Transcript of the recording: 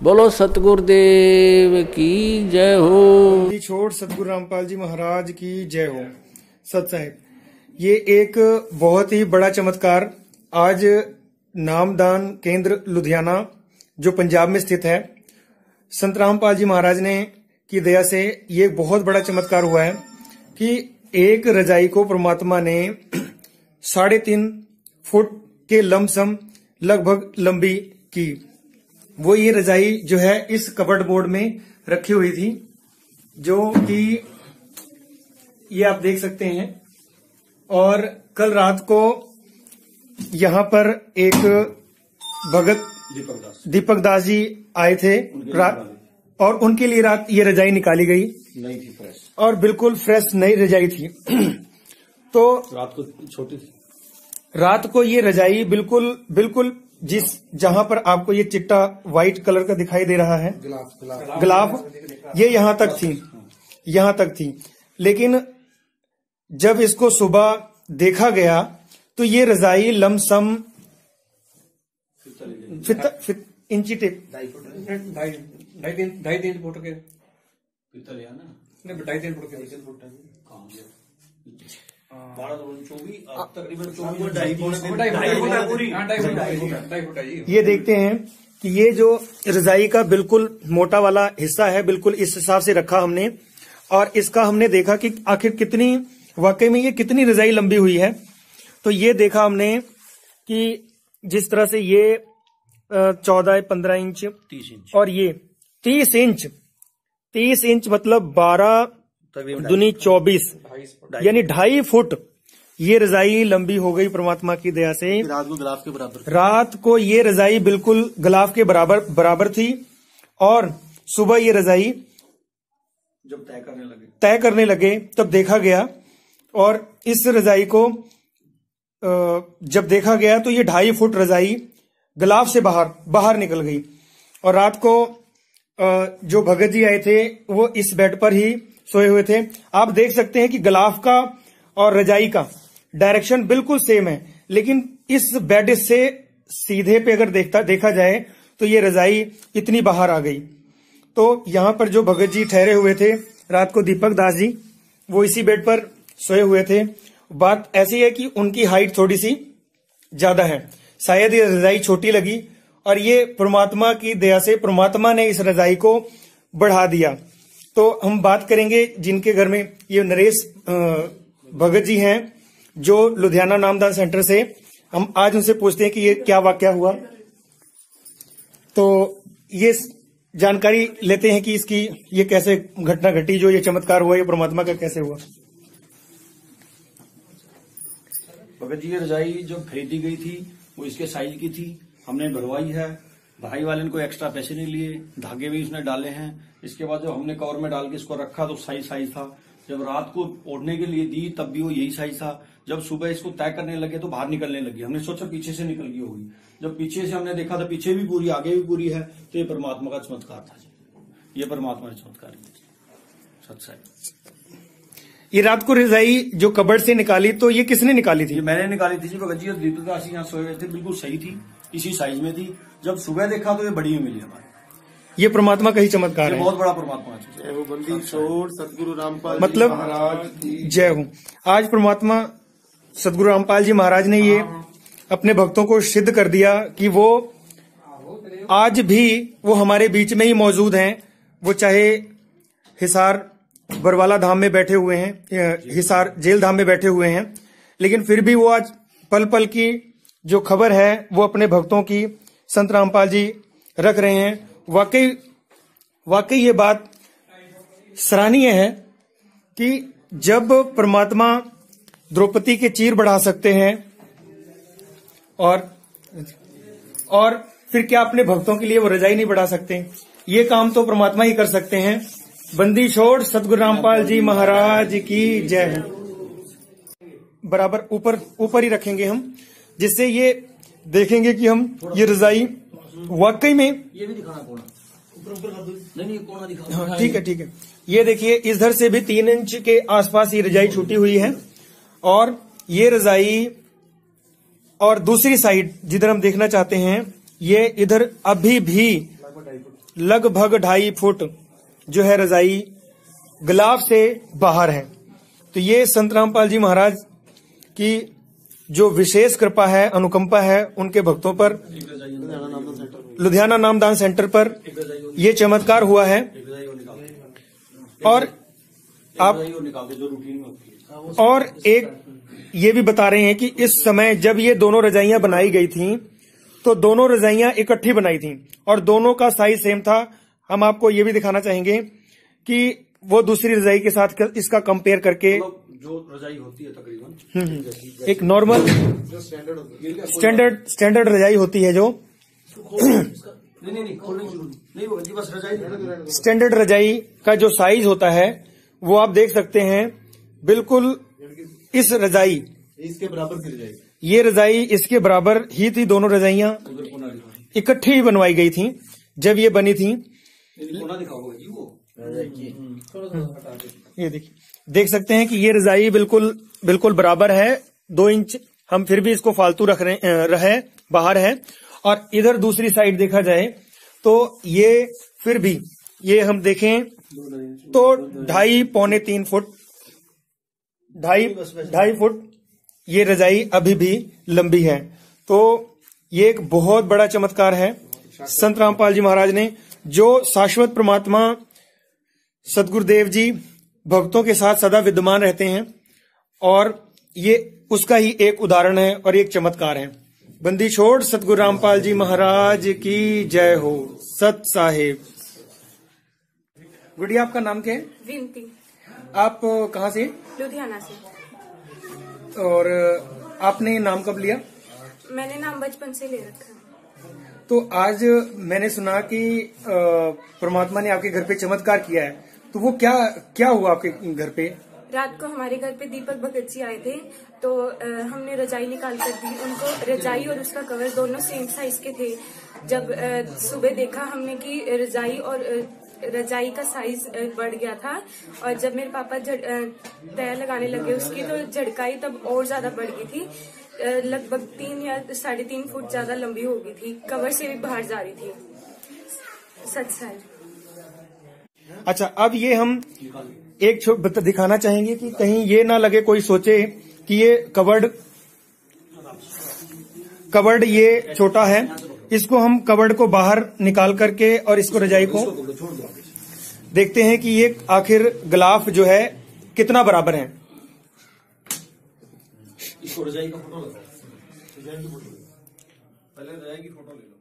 बोलो सतगुरुदेव की जय हो। छोड़ सतगुरु रामपाल जी महाराज की जय हो। सत साहिब, ये एक बहुत ही बड़ा चमत्कार आज नामदान केंद्र लुधियाना जो पंजाब में स्थित है, संत रामपाल जी महाराज ने की दया से ये बहुत बड़ा चमत्कार हुआ है कि एक रजाई को परमात्मा ने 3.5 फुट के लमसम लगभग लंबी की। वो ये रजाई जो है इस कबर्ड बोर्ड में रखी हुई थी, जो कि ये आप देख सकते हैं। और कल रात को यहाँ पर एक भगत दीपक दास जी आए थे रात, और उनके लिए रात ये रजाई निकाली गई। नहीं थी फ्रेश, और बिल्कुल फ्रेश नई रजाई थी। तो रात को छोटी थी। रात को ये रजाई बिल्कुल जिस जहां पर आपको ये चिट्टा व्हाइट कलर का दिखाई दे रहा है, गिलाफ, ये यहां तक थी। लेकिन जब इसको सुबह देखा गया तो ये रजाई लमसम इंची टेप 2.5-3 फुट के पित्तल या ना, नहीं 2.5-3 फुट के 3 फुट कहाँ गया 12-24 तकरीबन 24 ये देखते हैं कि ये जो रजाई का बिल्कुल मोटा वाला हिस्सा है, बिल्कुल इस हिसाब से रखा हमने, और इसका हमने देखा कि आखिर कितनी वाकई में ये कितनी रजाई लंबी हुई है। तो ये देखा हमने कि जिस तरह से ये 14-15 इंच 30 इंच और ये 30 इंच मतलब 12 दूनी 24 यानी 2.5 फुट ये रजाई लंबी हो गई परमात्मा की दया से। रात को गिलाफ के बराबर, रात को ये रजाई बिल्कुल गिलाफ के बराबर थी, और सुबह ये रजाई जब तय करने लगे तब देखा गया, और इस रजाई को जब देखा गया तो ये 2.5 फुट रजाई गिलाफ से बाहर निकल गई। और रात को जो भगत जी आए थे वो इस बेड पर ही सोए हुए थे। आप देख सकते हैं कि गिलाफ का और रजाई का डायरेक्शन बिल्कुल सेम है, लेकिन इस बेड से सीधे पे अगर देखा जाए तो ये रजाई इतनी बाहर आ गई। तो यहाँ पर जो भगत जी ठहरे हुए थे रात को, दीपक दास जी, वो इसी बेड पर सोए हुए थे। बात ऐसी है कि उनकी हाइट थोड़ी सी ज्यादा है, शायद ये रजाई छोटी लगी, और ये परमात्मा की दया से परमात्मा ने इस रजाई को बढ़ा दिया। तो हम बात करेंगे जिनके घर में ये नरेश भगत जी हैं, जो लुधियाना नामदान सेंटर से, हम आज उनसे पूछते हैं कि ये क्या वाकया हुआ। तो ये जानकारी लेते हैं कि इसकी ये कैसे घटना घटी, जो ये चमत्कार हुआ ये परमात्मा का कैसे हुआ। भगत जी, ये रजाई जो खरीदी गई थी वो इसके साइज की थी, हमने भरवाई है। भाई वाले ने कोई एक्स्ट्रा पैसे नहीं लिए, धागे भी उसने डाले हैं। इसके बाद जब हमने कवर में डाल के इसको रखा तो साइज था। जब रात को ओढ़ने के लिए दी तब भी वो यही साइज था। जब सुबह इसको तय करने लगे तो बाहर निकलने लगी, हमने सोचा पीछे से निकल गई होगी। जब पीछे से हमने देखा तो पीछे भी पूरी, आगे भी पूरी है। तो ये परमात्मा का चमत्कार था जी, ये परमात्मा ने चमत्कार किया। सच्चाई। ये रात को रजाई जो कबर्ड से निकाली तो ये किसने निकाली थी? ये मैंने निकाली थी जी। भगत जी और दीपक दास यहाँ सोए हुए थे, बिल्कुल सही थी, इसी साइज में थी। जब सुबह देखा तो ये बड़ी ही मिली हमारे। ये परमात्मा का ही चमत्कार है, बहुत बड़ा परमात्मा है। वो बंदी छोड़ सतगुरु रामपाल मतलब जी महाराज की जय हो। आज परमात्मा सतगुरु रामपाल जी महाराज ने ये अपने भक्तों को सिद्ध कर दिया कि वो आज भी वो हमारे बीच में ही मौजूद हैं। वो चाहे हिसार बरवाला धाम में बैठे हुए हैं, हिसार जेल धाम में बैठे हुए हैं, लेकिन फिर भी वो आज पल पल की जो खबर है वो अपने भक्तों की संत रामपाल जी रख रहे हैं। वाकई ये बात सराहनीय है कि जब परमात्मा द्रौपदी के चीर बढ़ा सकते हैं, और फिर क्या अपने भक्तों के लिए वो रजाई नहीं बढ़ा सकते? ये काम तो परमात्मा ही कर सकते हैं। बंदी छोड़ सतगुरु रामपाल जी महाराज की जय हो। बराबर ऊपर ही रखेंगे हम, जिससे ये देखेंगे कि हम ये रजाई वाकई में, ये भी दिखाना कोना, नहीं कोना दिखाना। हाँ, ठीक है। ये देखिए इधर से भी 3 इंच के आसपास ये रजाई छूटी हुई है, और ये रजाई और दूसरी साइड जिधर हम देखना चाहते हैं ये इधर अभी भी लगभग 2.5 फुट जो है रजाई गिलाफ से बाहर है। तो ये संत रामपाल जी महाराज की जो विशेष कृपा है, अनुकंपा है उनके भक्तों पर, लुधियाना नामदान सेंटर पर ये चमत्कार हुआ है। और आप और एक ये भी बता रहे हैं कि इस समय जब ये दोनों रजाइयां बनाई गई थीं तो दोनों रजाइयां इकट्ठी बनाई थीं और दोनों का साइज सेम था। हम आपको ये भी दिखाना चाहेंगे कि वो दूसरी रजाई के साथ इसका कंपेयर करके जो रजाई होती है तकरीबन एक नॉर्मल स्टैंडर्ड रजाई होती है जो नहीं बस रजाई स्टैंडर्ड रजाई का जो साइज होता है वो आप देख सकते हैं। बिल्कुल इस रजाई इसके बराबर की रजाई, ये रजाई इसके बराबर ही थी। दोनों रजाइयां इकट्ठी बनवाई गई थी जब ये बनी थी। ये देखिए, देख सकते हैं कि ये रजाई बिल्कुल बराबर है। 2 इंच हम फिर भी इसको फालतू रख रहे बाहर है। और इधर दूसरी साइड देखा जाए तो ये फिर भी ये हम देखें तो 2.5-3 फुट 2.5 फुट ये रजाई अभी भी लंबी है। तो ये एक बहुत बड़ा चमत्कार है संत रामपाल जी महाराज ने, जो शाश्वत परमात्मा सदगुरुदेव जी भक्तों के साथ सदा विद्यमान रहते हैं। और ये उसका ही एक उदाहरण है और एक चमत्कार है। बंदी छोड़ सतगुरु रामपाल जी महाराज की जय हो। सत साहेब। गुड़िया, आपका नाम क्या है? विनती। आप कहाँ से? लुधियाना से। और आपने नाम कब लिया? मैंने नाम बचपन से ले रखा है। तो आज मैंने सुना कि परमात्मा ने आपके घर पे चमत्कार किया है, तो वो क्या हुआ आपके घर पे? रात को हमारे घर पे दीपक भगत जी आए थे, तो हमने रजाई निकाल कर दी उनको। रजाई और उसका कवर दोनों सेम साइज के थे। जब सुबह देखा हमने कि रजाई का साइज बढ़ गया था, और जब मेरे पापा तय लगाने लगे उसकी, तो झड़काई तब और ज्यादा बढ़ गई थी। लगभग 3 या 3.5 फुट ज्यादा लंबी हो गई थी, कवर से भी बाहर जा रही थी। सच साइड। अच्छा, अब ये हम एक दिखाना चाहेंगे कि कहीं ये ना लगे कोई सोचे कि ये कवर्ड ये छोटा है। इसको हम कवर्ड को बाहर निकाल करके और इसको रजाई को देखते हैं कि ये आखिर गिलाफ जो है कितना बराबर है। इसको रजाई का फोटो लगाओ, रजाई की फोटो, पहले रजाई की फोटो ले लो।